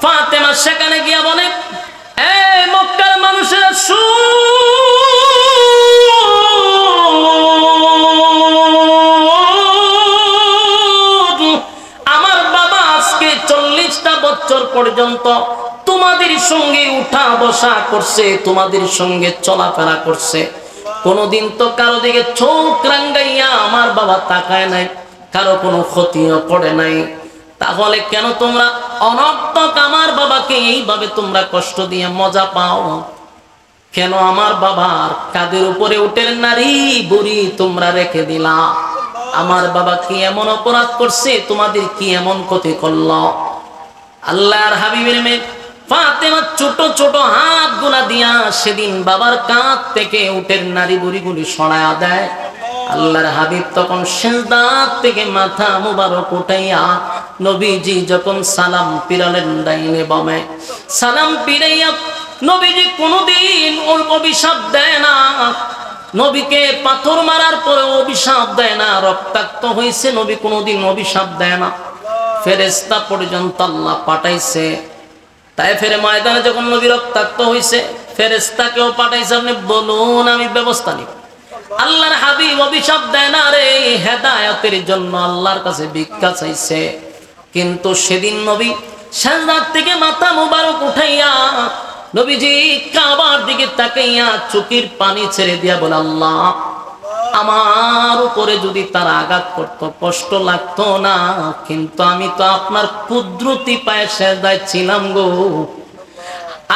ফাতেমা সেখানে গিয়া বলে, এই মক্কার মানুষেরা আমার বাবা আজকে 40টা বছর পর্যন্ত তোমাদের সঙ্গে উঠা বসা করছে, তোমাদের সঙ্গে চলাফেরা করছে, কোনদিন তো কারো দিকে চোখ রাঙ্গাইয়া আমার বাবা তাকায় নাই, কারো কোনো ক্ষতিও করে নাই। তাহলে কেন তোমরা অনর্থক আমার বাবাকে এইভাবে তোমরা কষ্ট দিয়ে মজা পাও? কেন আমার বাবার কাঁধের উপরে উটের নারী বুড়ি তোমরা রেখে দিলা? আমার বাবা কি এমন অপরাধ করছে? তোমাদের কি এমন ক্ষতি করলো? আল্লাহর হাবিবের মেয়ে ফাতেমা ছোট ছোট হাত গুনা দিয়া সেদিন বাবার কাঁধ থেকে উটের নারী বুড়িগুলি সরায়া দেয়। আল্লাহর হাবিব তখন সিজদা থেকে মাথা মুবারক উঠাইয়া নবীজি যখন সালাম পিরালেন ডাইনে বামে, সালাম পিরাইয়া নবীজি কোনদিন ওর অভিশাপ দেয় না, নবীকে পাথর মারার পরে অভিশাপ দেয় না, রক্তাক্ত হয়েছে নবী কোনদিন অভিশাপ দেয় না। ফেরেশতা পর্যন্ত আল্লাহ পাঠাইছে, তাই ফেরে ময়দানে যখন নবী রক্তাক্ত হয়েছে ফেরেশতাকেও পাঠাইছে, আপনি বলুন আমি ব্যবস্থা নিব। আল্লাহর হাবিব অভিশাপ দেয় না রে, হেদায়েতের জন্য আল্লাহর কাছে ভিক্ষা চাইছে। কিন্তু সেদিন নবী সিজদা থেকে মাথা মুবারক উঠাইয়া নবীজি কাবার দিকে তাকাইয়া চোখের পানি ছেড়ে দিয়া বলে, আল্লাহ আমার উপরে যদি তারা আঘাত করত কষ্ট লাগতো না, কিন্তু আমি তো আপনার কুদরতি পায়ে সিজদায় ছিলাম গো,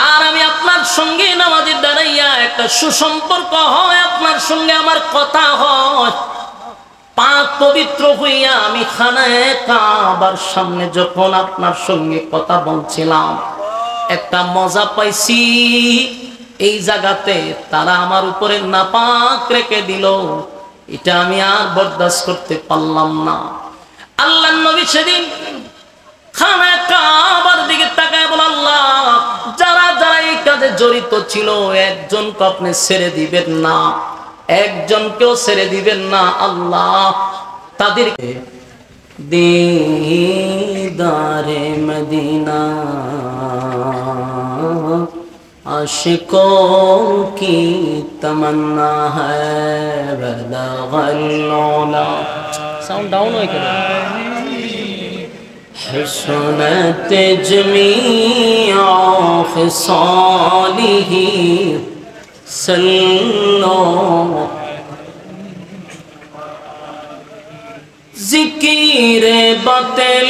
আর আমি আপনার সঙ্গে নামাজে দাঁড়াইয়া একটা সুসম্পর্ক হয়, আপনার সঙ্গে আমার কথা হয়, পাক পবিত্র হইয়া আমি খানায়ে কাবার সামনে যখন আপনার সঙ্গে কথা বলছিলাম একটা মজা পাইছি। এই জায়গাতে তারা আমার উপরে নাপাক রেখে দিল, এটা আমি আর বরদাস্ত করতে পারলাম না। আল্লাহর নবী সেদিন খানায়ে কাবার দিকে তাকায় বলে, আল্লাহ যারা যারা এই কাজে জড়িত ছিল একজনকে আপনি ছেড়ে দিবেন না, একজনকেও ছেড়ে দিবেন না আল্লাহ, তাদেরকে दीदारे मदीना आशिकों की तमन्ना है, बलगल औला साउंड डाउन हो गया, हुस्नत जमीआ खिसालिही सल्लो जिकिरे बातिल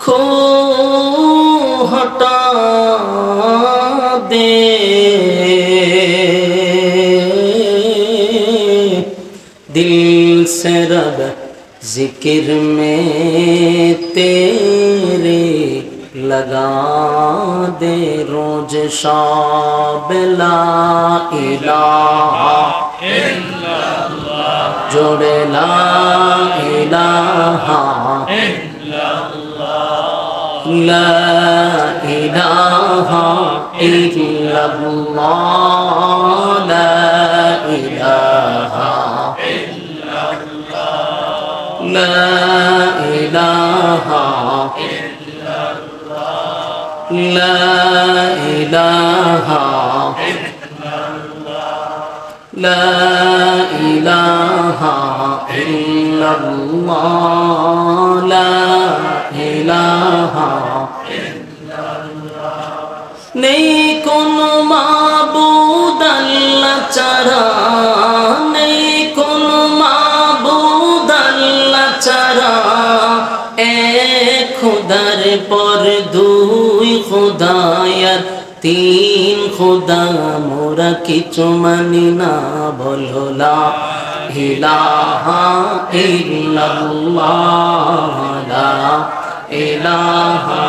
खो हटा दे, दिल से रब जिक्र में तेरे लगा दे, रोज शाब ला इलाहा इल्लल्लाह जोड़े ला इलाहा इल्लल्लाह, ला इलाहा इल्लल्लाह, ला इलाहा لا إله إلا الله، لا إله إلا الله، لا إله إلا الله، لا إله إلا الله। नहीं কোনো মাবুদ আল্লাহ ছাড়া, नहीं কোনো মাবুদ আল্লাহ ছাড়া, এক খুদার পর দুই খুদায়ার তিন খুদা মোরা কিছু মানি না, বলো লা ইলাহা ইল্লাল্লাহ, লা ইলাহা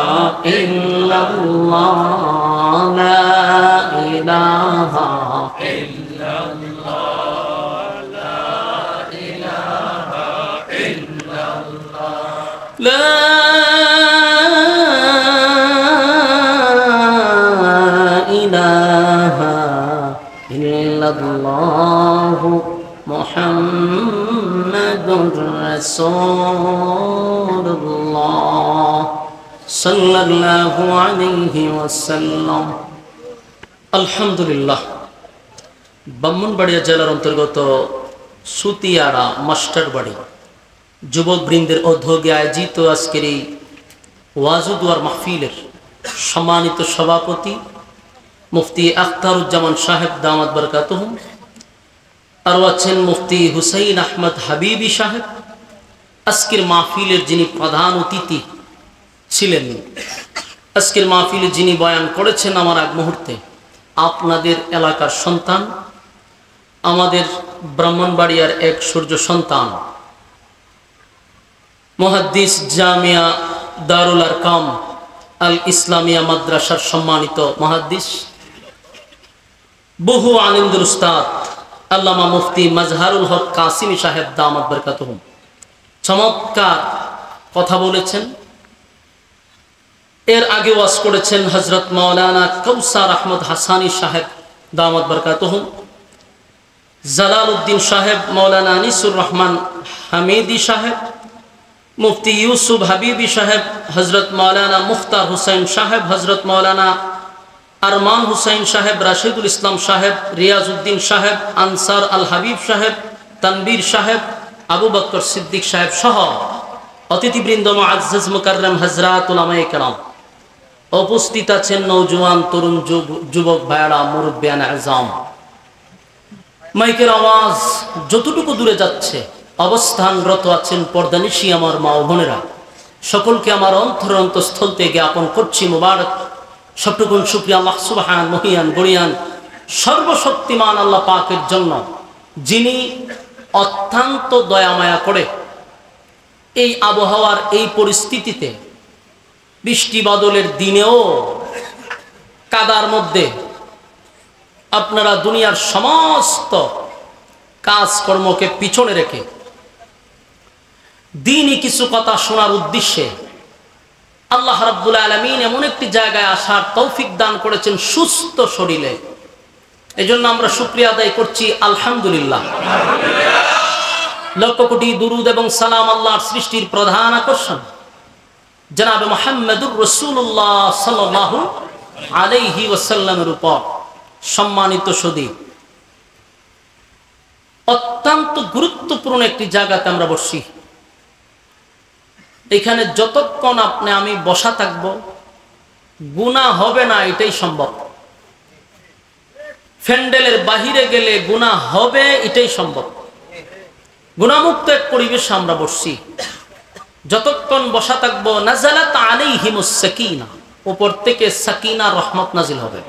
ইল্লাল্লাহ, লা ইলাহা ইল্লাল্লাহ, লা ইলাহা ইল্লাল্লাহ, লা মুহাম্মাদুর রাসূলুল্লাহ সাল্লাল্লাহু আলাইহি ওয়াসাল্লাম। আলহামদুলিল্লাহ, ব্রাহ্মণবাড়িয়া জেলার অন্তর্গত সুতিয়াড়া মাস্টারবাড়ি যুবকবৃন্দের উদ্যোগে আয়োজিত আজকের এই ওয়াজুদুয়ার মাহফিলের সম্মানিত সভাপতি মুফতি আখতারুজ্জামান সাহেব দামাত বরকাতুহুম, আরও আছেন মুফতি হুসাইন আহমদ হাবিবি সাহেব। আজকের মাহফিলের যিনি প্রধান অতিথি ছিলেন, আজকের মাহফিলে যিনি বয়ান করেছেন আমার এক মুহূর্তে, আপনাদের এলাকার সন্তান, আমাদের ব্রাহ্মণবাড়িয়ার এক সূর্য সন্তান, মুহাদ্দিস জামিয়া দারুল আরকাম আল ইসলামিয়া মাদ্রাসার সম্মানিত মুহাদ্দিস, বহু আলিমদের উস্তাদ আল্লামা মুফতি মাজহারুল হক কাসিমি সাহেব দামাত বরকাতুহুম চমৎকার কথা বলেছেন। এর আগে ওয়াজ করেছেন হযরত মাওলানা কাউসার আহমদ হাসানি সাহেব দামাত বরকাতুহুম, জালালউদ্দিন সাহেব, মাওলানা আনিসুর রহমান হামিদি সাহেব, মুফতি ইউসুফ হাবিবি সাহেব, হযরত মাওলানা মুখতার হুসাইন সাহেব, হযরত মাওলানা আরমান হুসাইন সাহেব, রাশিদুল ইসলাম সাহেব, রিয়াজউদ্দিন সাহেব, আনসার আল হাবিব সাহেব, তানবীর সাহেব, আবু বকর সিদ্দিক সাহেব সহ অতিথিবৃন্দ, মুআজ্জাজ মুকাররম হযরত উলামায়ে কেরাম, উপস্থিত আছেন নওজোয়ান তরুণ যুবক ভাইরা, মুরব্বিয়ান আযম। মাইকের আওয়াজ যতটুকু দূরে যাচ্ছে, অবস্থানরত আছেন পর্দানিশী আমার মা ও বোনেরা, সকলকে আমার অন্তঃস্থল থেকে জ্ঞাপন করছি মুবারক সবটুকুন শুকরিয়া আল্লাহ সুবহান মহিয়ান গরিয়ান সর্বশক্তিমান আল্লাহ পাকের জন্য, যিনি অত্যন্ত দয়ামায়া করে এই আবহাওয়ার এই পরিস্থিতিতে, বৃষ্টি বাদলের দিনেও কাদার মধ্যে আপনারা দুনিয়ার সমস্ত কাজকর্মকে পিছনে রেখে দ্বীনি কিছু কথা শোনার উদ্দেশ্যে আল্লাহ রাব্বুল আলামিন এমন একটি জায়গায় আসার তৌফিক দান করেছেন সুস্থ শরীরে। এজন্য আমরা শুকরিয়া আদায় করছি আলহামদুলিল্লাহ। লক্ষ কোটি দুরুদ এবং সালাম আল্লাহর সৃষ্টির প্রধান আকর্ষণ জনাবে মুহাম্মদুর রাসূলুল্লাহ সাল্লাল্লাহু আলাইহি ওয়াসাল্লামের উপর। সম্মানিত সুধী, অত্যন্ত গুরুত্বপূর্ণ একটি জায়গাতে আমরা বসছি। এখানে যতক্ষণ আমি বসা থাকবো গুনাহ হবে না, এটাই সম্ভব। ফ্যান্ডেলের বাহিরে গেলে গুনাহ হবে, এটাই সম্ভব। গুনাহমুক্ত এক পরিবেশে আমরা বসছি। যতক্ষণ বসা থাকবো নাযালাত আলাইহিমুস সাকিনা, উপর থেকে সাকিনা রহমত নাজিল হবে।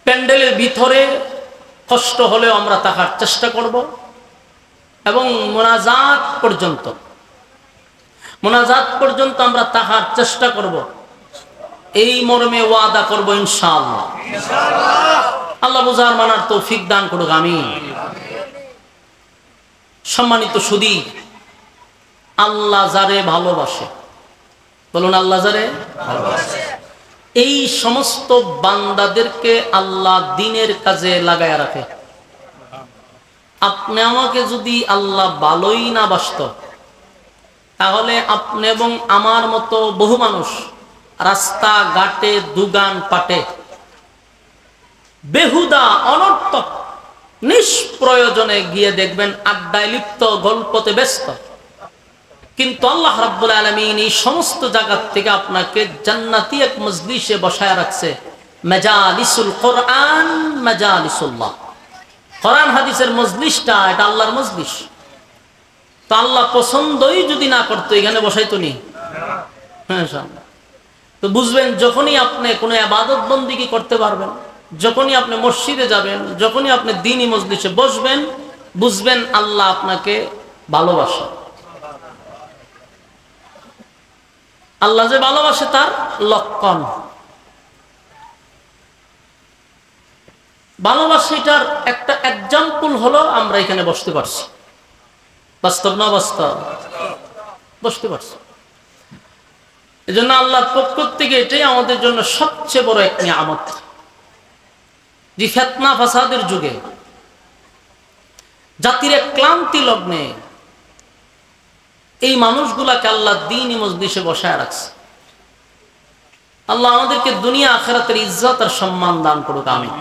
প্যান্ডেলের ভিতরে কষ্ট হলেও আমরা থাকার চেষ্টা করব এবং মোনাজাত পর্যন্ত আমরা থাকার চেষ্টা করব, এই মর্মে ওয়াদা করব ইনশাআল্লাহ। আল্লাহ বুঝার মানার তৌফিক দান করুক, আমিন। সম্মানিত সুধী, আল্লাহ যারে ভালোবাসে, বলুন আল্লাহ যারে ভালোবাসে, এই সমস্ত বান্দাদেরকে আল্লাহ দ্বীনের কাজে লাগায়া রাখে। আপনি আমাকে যদি আল্লাহ ভালোই না বাসত, তাহলে আপনি এবং আমার মতো বহু মানুষ রাস্তা ঘাটে দুগান পাটে বেহুদা অনর্থক নিষ্প্রয়োজনে গিয়ে দেখবেন আড্ডায় লিপ্ত, গল্পতে ব্যস্ত। কিন্তু আল্লাহ রাব্বুল আলামিন এই সমস্ত জায়গা থেকে আপনাকে জান্নাতি এক মজলিসে বসায় রাখছে, মাজালিসুল কোরআন, মাজালিসুল্লাহ। কোরআন হাদিসের মজলিসটা এটা আল্লাহর মজলিস। তো আল্লাহ পছন্দই যদি না করতো এখানে বসাইতো নি? হ্যাঁ, তো বুঝবেন যখনই আপনি কোনো ইবাদত বন্দেগী করতে পারবেন, যখনই আপনি মসজিদে যাবেন, যখনই আপনি দ্বীনি মজলিসে বসবেন, বুঝবেন আল্লাহ আপনাকে ভালোবাসে। আল্লাহ যে ভালোবাসে তার লক্ষণ। ভালোবাসাটার একটা এক্সাম্পল হলো আমরা এখানে বসতে পারছি। বাস্তব না বাস্তব? বসতে পারছি। এজন্য আল্লাহর পক্ষ থেকে এটাই আমাদের জন্য সবচেয়ে বড় এক নিয়ামত। যে ফিতনা ফাসাদের যুগে জাতির এক ক্লান্তি লগ্নে এই মানুষগুলাকে আল্লাহ দ্বীনি মজলিসে বসায় রাখছে। আল্লাহ আমাদেরকে দুনিয়া আখিরাতের ইজ্জত আর সম্মান দান করুক, আমিন।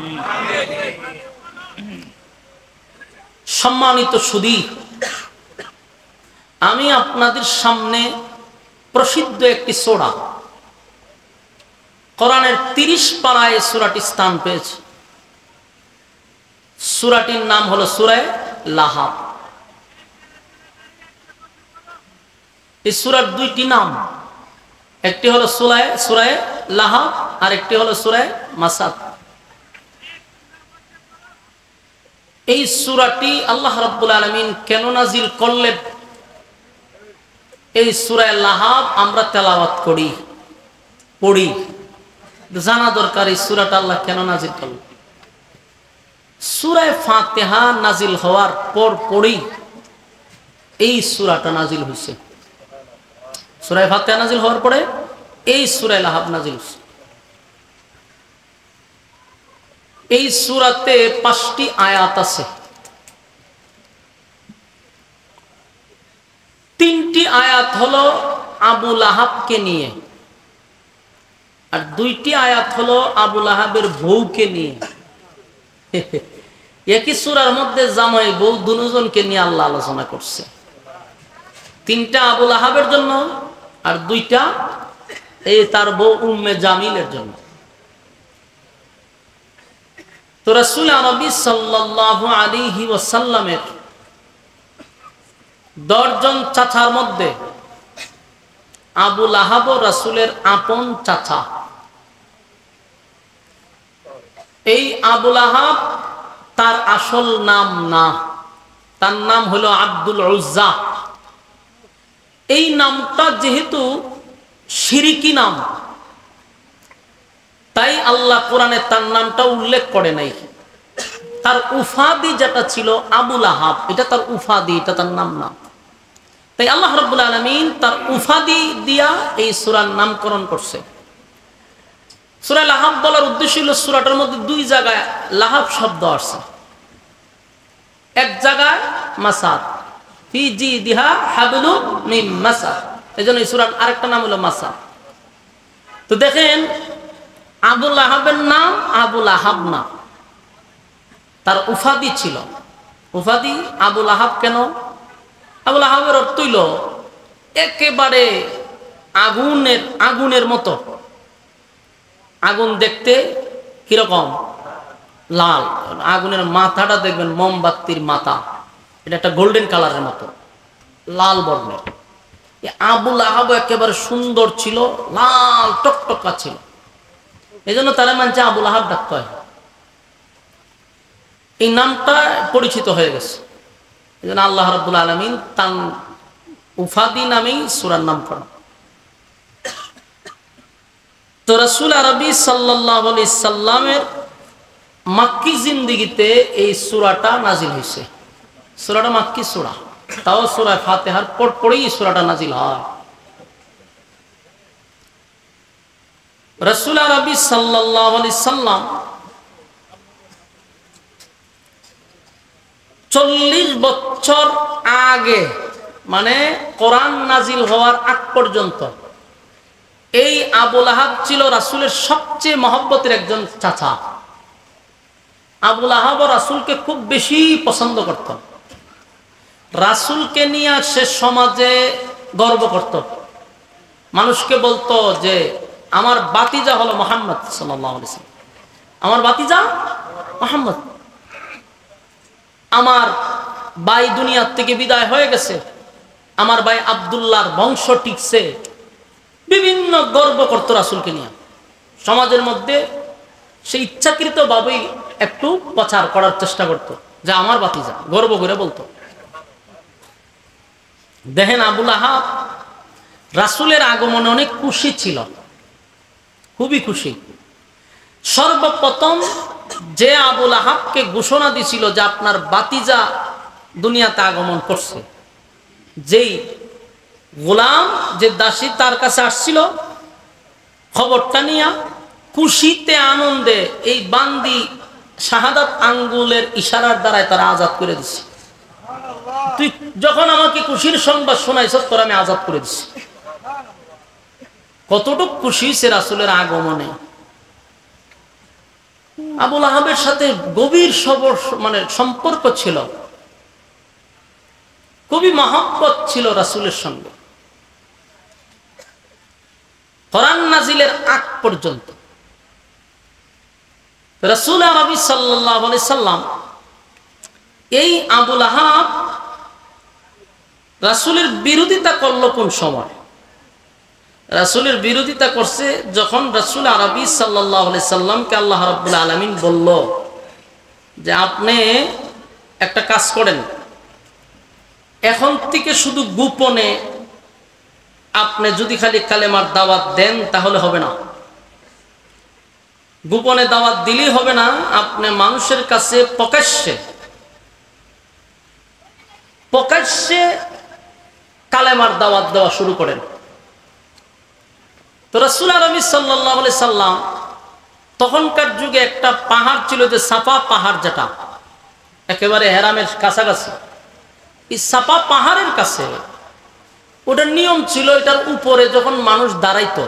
সম্মানিত সুধী, আমি আপনাদের সামনে প্রসিদ্ধ একটি সূরা, কোরআনের 30 পারায় সূরাটি স্থান পেয়েছে। সূরাটির নাম হলো সূরা লাহাব। এই সূরার দুইটি নাম, একটি হলো সূরা লাহাব আর একটি হলো সূরা মাসাদ। এই সূরাটি আল্লাহ রাব্বুল আলামিন কেন নাজিল করলেন? এই সূরা লাহাব আমরা তেলাওয়াত পড়ি, জানা দরকার এই সূরাটা আল্লাহ কেন নাজিল করলেন। সূরা ফাতিহা নাজিল হওয়ার পরই এই সূরাটা নাজিল হয়েছে। সূরা ফাতিহা নাজিল হওয়ার পরে এই সূরা লাহাব নাজিল হয়েছে। এই সূরাতে 5টি আয়াত আছে। 3টি আয়াত হলো আবু লাহাবকে নিয়ে, আর 2টি আয়াত হলো আবু লাহাবের বউকে নিয়ে। একই সূরার মধ্যে জামাই বউ দুজনকে নিয়ে আল্লাহ আলোচনা করছে। 3টা আবু লাহাবের জন্য আর 2টা এই তার বউ উম্মে জামিলের জন্য। তো রাসূল আরবি সাল্লাল্লাহু আলাইহি ওয়াসাল্লামের 10 জন চাচার মধ্যে আবু লাহাব রাসূলের আপন চাচা। এই আবু লাহাব তার আসল নাম না, তার নাম হলো আব্দুল উজ্জা। এই নামটা যেহেতু শিরকি নাম, তাই আল্লাহ কোরআনে তার নামটা উল্লেখ করে নাই। তার উফাদি যেটা ছিল আবু লাহাব, এটা তার উফাদি, এটা তার নাম না। তাই আল্লাহ রাব্বুল আলামিন তার উফাদি দিয়া এই সূরার নামকরণ করছে। সূরা লাহাব বলার উদ্দেশ্য হলো সূরাটার মধ্যে 2 জায়গায় লাহাব শব্দ আছে, এক জায়গায় মাসাদ, ফি জিদিহা হাবলুম মিন মাসাদ। এজন্য এই সূরার আরেকটা নাম হলো মাসাদ। তো দেখেন, আবু লাহাবের নাম আবু লাহাব না, তার উফাদি ছিল। উফাদি আবু লাহাব কেন? আবু লাহাবের অর্থ হইল একেবারে আগুনের মতো। আগুন দেখতে কিরকম? লাল। আগুনের মাথাটা দেখবেন মোমবাতির মাথা, এটা একটা গোল্ডেন কালারের মতো, লাল বর্ণের। আবু লাহাব একেবারে সুন্দর ছিল, লাল টকটকা ছিল। এই জন্য তারা মানছে আবু লাহাব ডাকতে হয়। এই নামটা পরিচিত হয়ে গেছে। এই জন্য আল্লাহ রাব্বুল আলামিন তার উফাদি নামেই সূরার নামকরণ। তো রাসূল আরবি সাল্লাল্লাহু আলাইহি সাল্লামের মাক্কি জিন্দেগিতে এই সূরাটা নাজিল হয়েছে। সূরাটা মাক্কি সূরা, তাও সূরা ফাতিহার পরেই সূরাটা নাজিল হয়। রাসূল আরবি সাল্লাল্লাহু আলাইহি সাল্লাম 40 বছর আগে, মানে কোরআন নাজিল হওয়ার আগ পর্যন্ত এই আবু লাহাব ছিল রাসূলের সবচেয়ে মহব্বতের একজন চাচা। আবু লাহাব রাসূলকে খুব বেশি পছন্দ করত। রাসূলকে নিয়ে সে সমাজে গর্ব করত। মানুষকে বলতো যে আমার বাতিজা হলো মুহাম্মদ সাল্লাল্লাহু আলাইহি ওয়াসাল্লাম, আমার বাতিজা মুহাম্মদ, আমার ভাই দুনিয়ার থেকে বিদায় হয়ে গেছে, আমার ভাই আব্দুল্লাহর বংশ টিকছে। বিভিন্ন গর্ব করত রাসূলকে নিয়ে। সমাজের মধ্যে সে ইচ্ছাকৃতভাবেই একটু প্রচার করার চেষ্টা করত যে আমার বাতিজা, গর্ব করে বলতো। দেখেন, আবু লাহাব রাসূলের আগমনে অনেক খুশি ছিল, খুবই খুশি। সর্বপ্রথম যে আবু লাহাবকে ঘোষণা দিছিল যে আপনার বাতিজা দুনিয়াতে আগমন করছে, যেই গোলাম, যে দাসী তার কাছে আসছিল, খবরটা নিয়ে খুশিতে আনন্দে এই বান্দি শাহাদাত আঙ্গুলের ইশারার দ্বারাই তারা আজাদ করে দিচ্ছে। তুই যখন আমাকে খুশির সংবাদ শোনাইছ তোর আমি আজাদ করে দিছি। কতটুকু খুশি সে রাসূলের আগমনে। আবু লাহাবের সাথে গভীর সম্পর্ক ছিল, খুবই মহব্বত ছিল রাসূলের সঙ্গে। কোরআন নাজিলের আগ পর্যন্ত রাসূল আরবি সাল্লাল্লাহু আলাইহি সাল্লাম এই আবু লাহাব রাসূলের বিরোধিতা করলো কোন সময়? রাসূলের বিরোধিতা করছে যখন রাসূল আরবি সাল্লাল্লাহু আলাইহি সাল্লামকে আল্লাহ রাব্বুল আলামিন বলল যে আপনি একটা কাজ করেন, এখন থেকে শুধু গোপনে আপনি যদি খালি কালেমার দাওয়াত দেন তাহলে হবে না, গোপনে দাওয়াত দিলেই হবে না, আপনি মানুষের কাছে প্রকাশ্যে কালেমার দাওয়াত দেওয়া শুরু করেন। তো রাসূল আরবি সাল্লাল্লাহু আলাইহি সাল্লাম তখনকার যুগে একটা পাহাড় ছিল, যে সাফা পাহাড়, যেটা একেবারে হেরামের কাছাকাছি। এই সাফা পাহাড়ের কাছে ওটার নিয়ম ছিল, এটার উপরে যখন মানুষ দাঁড়াইতো,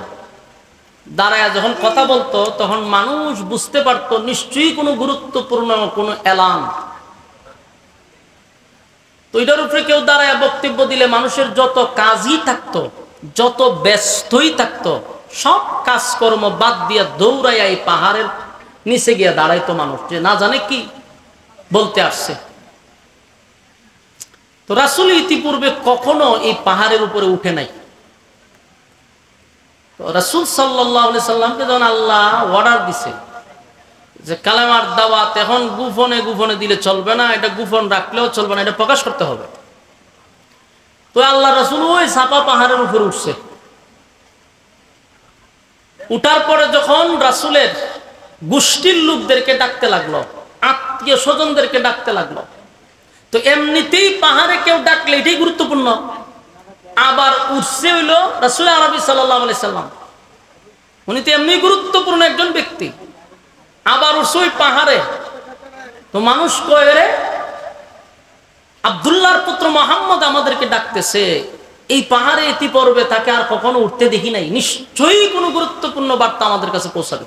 দাঁড়ায় যখন কথা বলতো, তখন মানুষ বুঝতে পারত নিশ্চয়ই কোনো গুরুত্বপূর্ণ কোনো এলান। তো এটার উপরে কেউ দাঁড়ায় বক্তব্য দিলে মানুষের যত কাজই থাকতো, যত ব্যস্তই থাকতো, সব কাজকর্ম বাদ দিয়ে দৌড়াইয়া এই পাহাড়ের নিচে গিয়ে দাঁড়াইতো মানুষ, যে না জানে কি বলতে আসছে। তো রাসূল ইতিপূর্বে কখনো এই পাহাড়ের উপরে উঠে নাই। তো রাসূল সাল্লাল্লাহু আলাইহি সাল্লামকে যখন আল্লাহ অর্ডার দিছে যে কালেমার দাওয়াত এখন গোপনে গোপনে দিলে চলবে না, এটা গোপন রাখলেও চলবে না, এটা প্রকাশ করতে হবে। তো আল্লাহ রাসূল ওই সাফা পাহাড়ের উপরে উঠছে। উঠার পরে যখন রাসূলের গোষ্ঠীর লোকদেরকে ডাকতে লাগলো, আত্মীয় স্বজনদেরকে ডাকতে লাগলো, তো এমনিতেই পাহাড়ে কেউ ডাকলে এটাই গুরুত্বপূর্ণ, আবার উঠছে হইল রাসূল আরবি সাল্লাল্লাহু আলাইহি সাল্লাম, উনি তো এমনি গুরুত্বপূর্ণ একজন ব্যক্তি, আবার উঠছে ওই পাহাড়ে। তো মানুষ কয় রে আব্দুল্লাহর পুত্র মুহাম্মদ আমাদেরকে ডাকতেছে, এই পাহাড়ে এটি পড়বে, তাকে আর কখনো উঠতে দেখি নাই, নিশ্চয়ই কোনো গুরুত্বপূর্ণ বার্তা আমাদের কাছে পৌঁছাবে।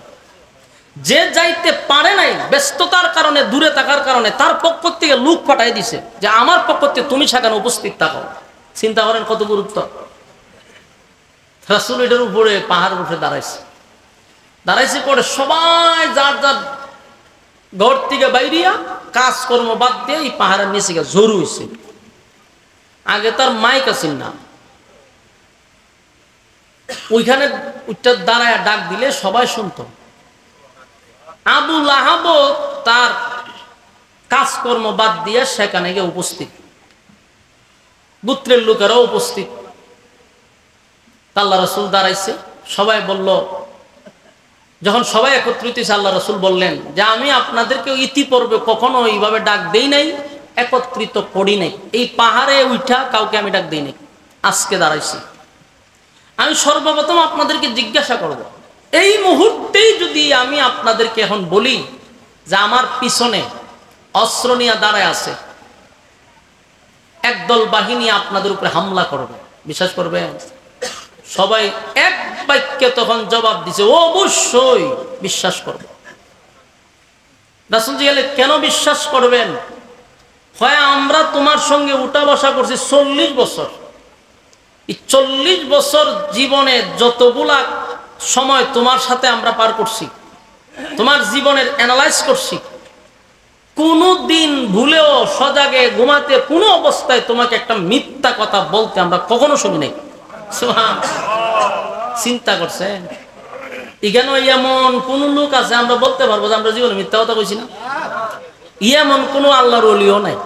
যে যাইতে পারে নাই ব্যস্ততার কারণে, দূরে থাকার কারণে, তার পক্ষ থেকে লোক পাঠাই দিছে যে আমার পক্ষ থেকে তুমি সেখানে উপস্থিত থাকো। চিন্তা করেন কত গুরুত্ব। রাসূল এটার উপরে পাহাড়ের উপরে দাঁড়াইছে পরে সবাই যার যার ঘর থেকে বাইরিয়া কাজকর্ম বাদ দিয়ে এই পাহাড়ের নিচে গিয়ে জোর হয়েছে। আগে তার মাইক আছিল না, ওইখানে দাঁড়ায় ডাক দিলে সবাই শুনতো। আবু লাহাব তার কাজকর্ম বাদ দিয়ে সেখানে গিয়ে উপস্থিত, গোত্রের লোকেরাও উপস্থিত। আল্লাহ রাসূল দাঁড়াইছে, সবাই বলল, যখন সবাই একত্রিত হয়েছে আল্লাহ রাসূল বললেন যে আমি আপনাদেরকে ইতিপূর্বে কখনো এইভাবে ডাক দেই নাই, একত্রিত করি নাই, এই পাহাড়ে উঠা কাউকে আমি ডাক দেই নাই, আজকে দাঁড়াইছি। আমি সর্বপ্রথম আপনাদেরকে জিজ্ঞাসা করব, এই মুহূর্তেই যদি আমি আপনাদেরকে এখন বলি যে আমার পিছনে অস্ত্র নিয়ে দাঁড়ায় আছে একদল বাহিনী আপনাদের উপরে হামলা করবে, বিশ্বাস করবে? সবাই এক বাক্যে তখন জবাব দিছে, অবশ্যই বিশ্বাস করব। রাসূল জিজ্ঞাসা করলেন, কেন বিশ্বাস করবেন? হয় আমরা তোমার সঙ্গে উঠা বসা করছি 40 বছর, এই 40 বছর জীবনে যতগুলা সময় তোমার সাথে আমরা পার করছি, তোমার জীবনের অ্যানালাইজ করছি, কোনো দিন ভুলেও সজাগে ঘুমাতে কোনো অবস্থায় তোমাকে একটা মিথ্যা কথা বলতে আমরা কখনো শুনি নাই। চিন্তা করছেন? এখানে এমন কোন লোক আছে আমরা বলতে পারবো যে আমরা জীবনে মিথ্যা কথা কইছি না? এমন কোন আল্লাহর ওলিও নাই।